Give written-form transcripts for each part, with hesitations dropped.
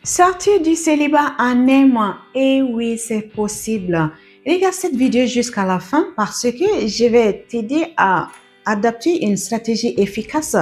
Sortir du célibat en un mois. Eh oui, c'est possible. Regarde cette vidéo jusqu'à la fin parce que je vais t'aider à adapter une stratégie efficace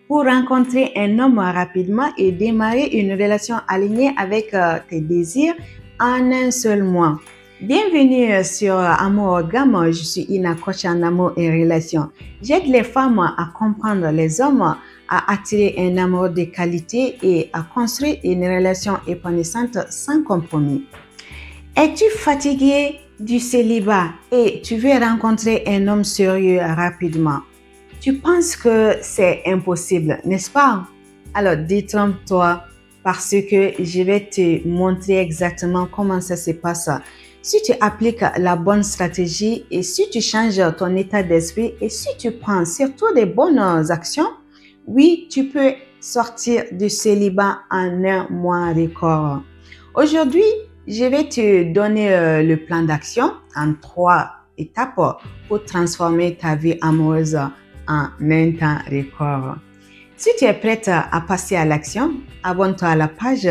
pour rencontrer un homme rapidement et démarrer une relation alignée avec tes désirs en un seul mois. Bienvenue sur Amour Gamme. Je suis Ina, coach en amour et relations. J'aide les femmes à comprendre les hommes, à attirer un amour de qualité et à construire une relation épanouissante sans compromis. Es-tu fatigué du célibat et tu veux rencontrer un homme sérieux rapidement? Tu penses que c'est impossible, n'est-ce pas? Alors détrompe-toi parce que je vais te montrer exactement comment ça se passe. Si tu appliques la bonne stratégie et si tu changes ton état d'esprit et si tu prends surtout des bonnes actions, oui, tu peux sortir du célibat en un mois record. Aujourd'hui, je vais te donner le plan d'action en 3 étapes pour transformer ta vie amoureuse en un temps record. Si tu es prête à passer à l'action, abonne-toi à la page,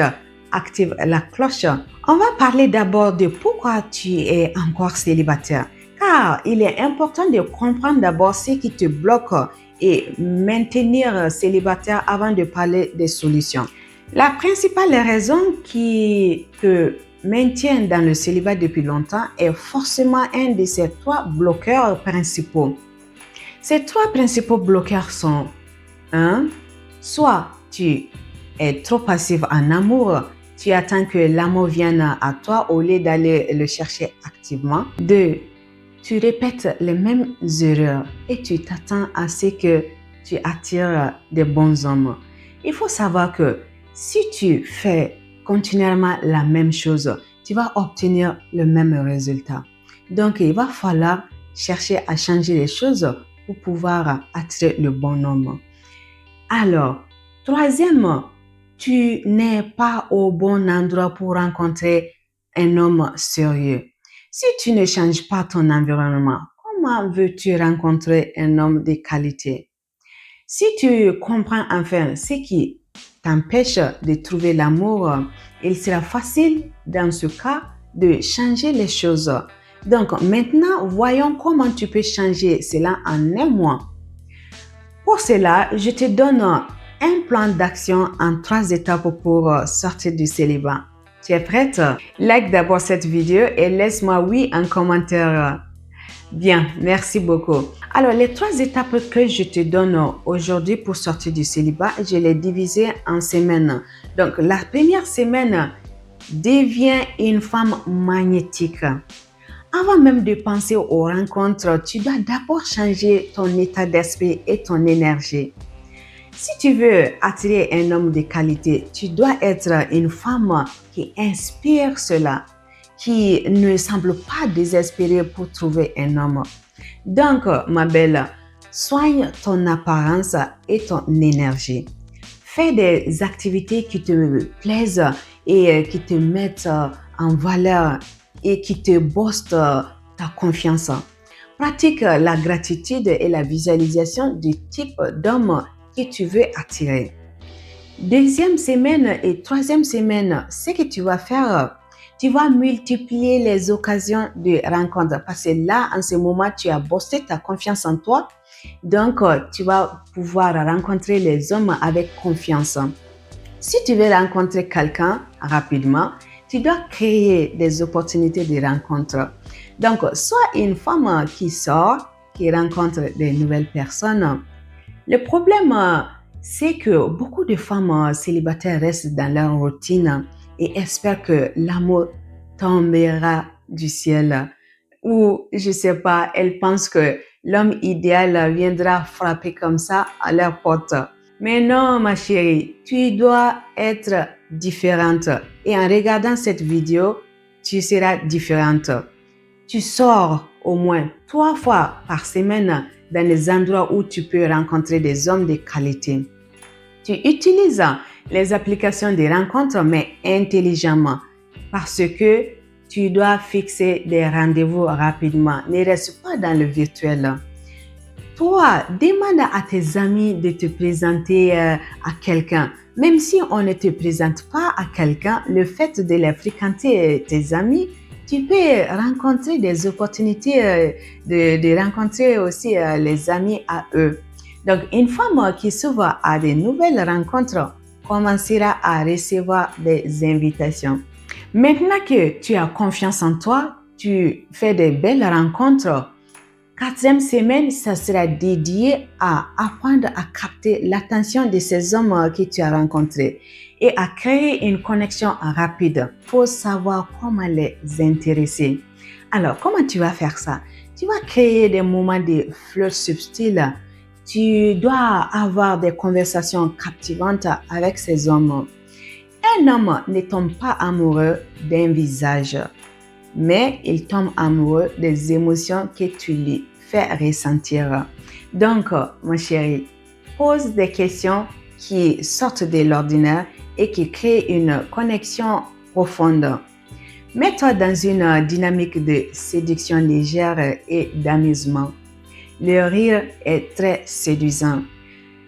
active la cloche. On va parler d'abord de pourquoi tu es encore célibataire. Car il est important de comprendre d'abord ce qui te bloque et maintenir célibataire avant de parler des solutions. La principale raison qui te maintient dans le célibat depuis longtemps est forcément un de ces 3 bloqueurs principaux. Ces 3 principaux bloqueurs sont 1. Soit tu es trop passif en amour, tu attends que l'amour vienne à toi au lieu d'aller le chercher activement. 2. Tu répètes les mêmes erreurs et tu t'attends à ce que tu attires des bons hommes. Il faut savoir que si tu fais continuellement la même chose, tu vas obtenir le même résultat. Donc, il va falloir chercher à changer les choses pour pouvoir attirer le bon homme. Alors, 3e, tu n'es pas au bon endroit pour rencontrer un homme sérieux. Si tu ne changes pas ton environnement, comment veux-tu rencontrer un homme de qualité? Si tu comprends enfin ce qui t'empêche de trouver l'amour, il sera facile dans ce cas de changer les choses. Donc maintenant, voyons comment tu peux changer cela en un mois. Pour cela, je te donne un plan d'action en 3 étapes pour sortir du célibat. Tu es prête? Like d'abord cette vidéo et laisse-moi oui en commentaire. Bien, merci beaucoup. Alors, les 3 étapes que je te donne aujourd'hui pour sortir du célibat, je les divisées en semaines. Donc, la première semaine, deviens une femme magnétique. Avant même de penser aux rencontres, tu dois d'abord changer ton état d'esprit et ton énergie. Si tu veux attirer un homme de qualité, tu dois être une femme qui inspire cela, qui ne semble pas désespérée pour trouver un homme. Donc, ma belle, soigne ton apparence et ton énergie. Fais des activités qui te plaisent et qui te mettent en valeur et qui te boostent ta confiance. Pratique la gratitude et la visualisation du type d'homme que tu veux attirer. 2e semaine et 3e semaine, ce que tu vas faire, tu vas multiplier les occasions de rencontre parce que là, en ce moment, tu as boosté ta confiance en toi. Donc, tu vas pouvoir rencontrer les hommes avec confiance. Si tu veux rencontrer quelqu'un rapidement, tu dois créer des opportunités de rencontre. Donc, sois une femme qui sort, qui rencontre des nouvelles personnes. Le problème, c'est que beaucoup de femmes célibataires restent dans leur routine et espèrent que l'amour tombera du ciel. Ou, je sais pas, elles pensent que l'homme idéal viendra frapper comme ça à leur porte. Mais non, ma chérie, tu dois être différente. Et en regardant cette vidéo, tu seras différente. Tu sors au moins 3 fois par semaine dans les endroits où tu peux rencontrer des hommes de qualité. Tu utilises les applications de rencontres, mais intelligemment, parce que tu dois fixer des rendez-vous rapidement. Ne reste pas dans le virtuel. Toi, demande à tes amis de te présenter à quelqu'un. Même si on ne te présente pas à quelqu'un, le fait de les fréquenter tes amis, tu peux rencontrer des opportunités de rencontrer aussi les amis à eux. Donc, une femme qui s'ouvre à de nouvelles rencontres commencera à recevoir des invitations. Maintenant que tu as confiance en toi, tu fais de belles rencontres. 4e semaine, ça sera dédié à apprendre à capter l'attention de ces hommes que tu as rencontrés et à créer une connexion rapide pour savoir comment les intéresser. Alors, comment tu vas faire ça? Tu vas créer des moments de fleurs subtiles. Tu dois avoir des conversations captivantes avec ces hommes. Un homme ne tombe pas amoureux d'un visage, mais il tombe amoureux des émotions que tu lui fais ressentir. Donc, mon chéri, pose des questions qui sortent de l'ordinaire et qui créent une connexion profonde. Mets-toi dans une dynamique de séduction légère et d'amusement. Le rire est très séduisant.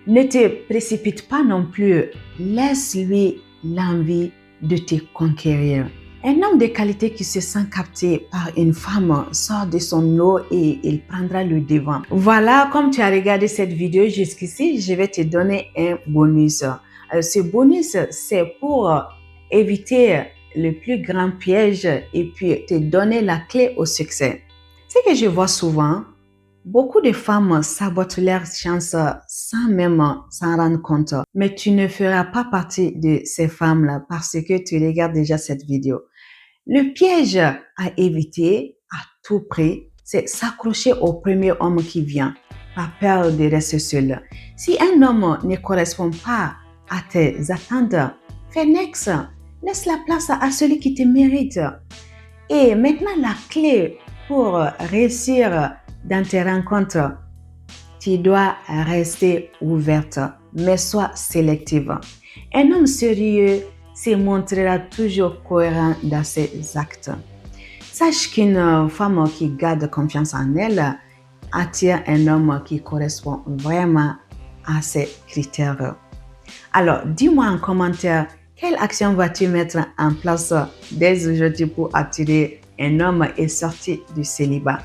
Ne te précipite pas non plus. Laisse-lui l'envie de te conquérir. Un homme de qualité qui se sent capté par une femme sort de son eau et il prendra le devant. Voilà, comme tu as regardé cette vidéo jusqu'ici, je vais te donner un bonus. Ce bonus, c'est pour éviter le plus grand piège et puis te donner la clé au succès. Ce que je vois souvent, beaucoup de femmes sabotent leur chance sans même s'en rendre compte. Mais tu ne feras pas partie de ces femmes-là parce que tu regardes déjà cette vidéo. Le piège à éviter à tout prix, c'est s'accrocher au premier homme qui vient, par peur de rester seul. Si un homme ne correspond pas à tes attentes, fais next. Laisse la place à celui qui te mérite. Et maintenant, la clé pour réussir dans tes rencontres, tu dois rester ouverte, mais sois sélective. Un homme sérieux se montrera toujours cohérent dans ses actes. Sache qu'une femme qui garde confiance en elle attire un homme qui correspond vraiment à ses critères. Alors, dis-moi en commentaire, quelle action vas-tu mettre en place dès aujourd'hui pour attirer un homme et sortir du célibat?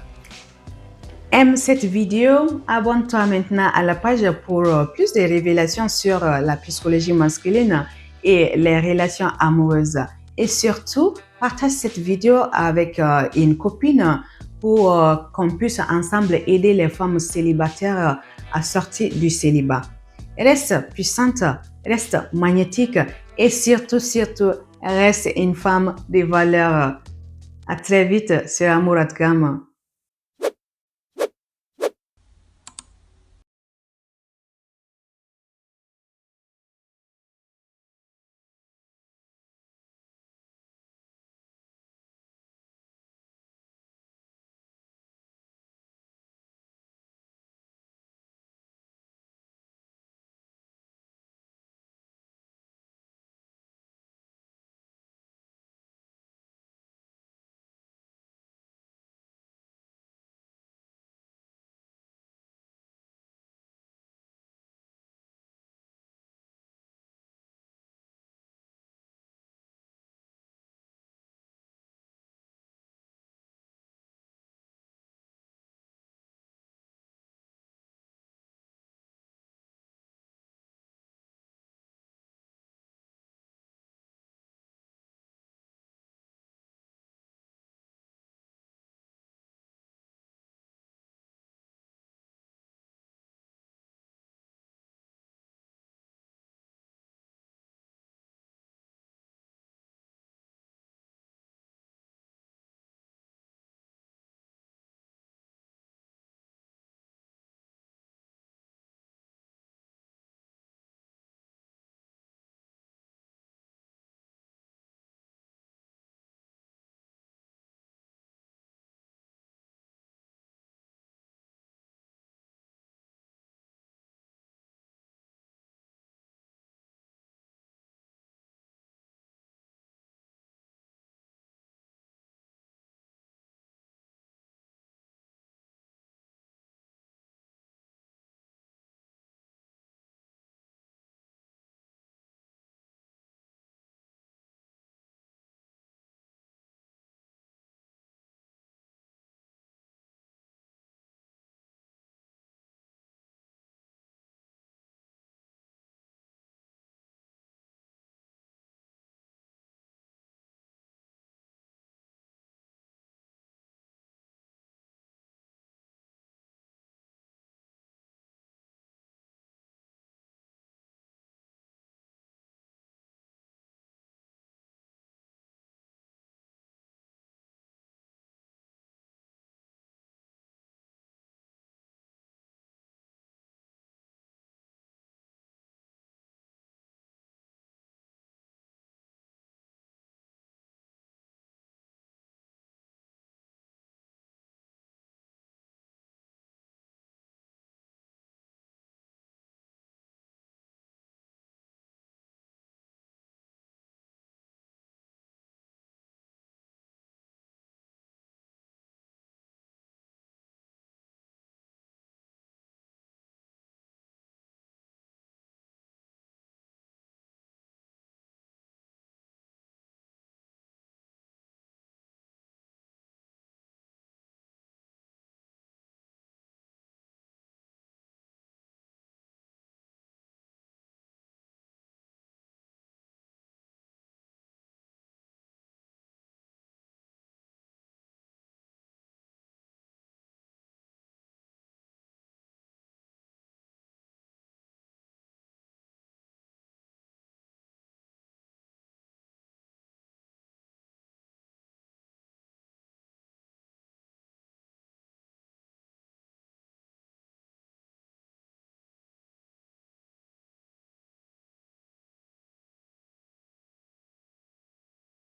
Aime cette vidéo, abonne-toi maintenant à la page pour plus de révélations sur la psychologie masculine et les relations amoureuses. Et surtout, partage cette vidéo avec une copine pour qu'on puisse ensemble aider les femmes célibataires à sortir du célibat. Reste puissante, reste magnétique et surtout, reste une femme de valeur. À très vite sur Amour haut de gamme.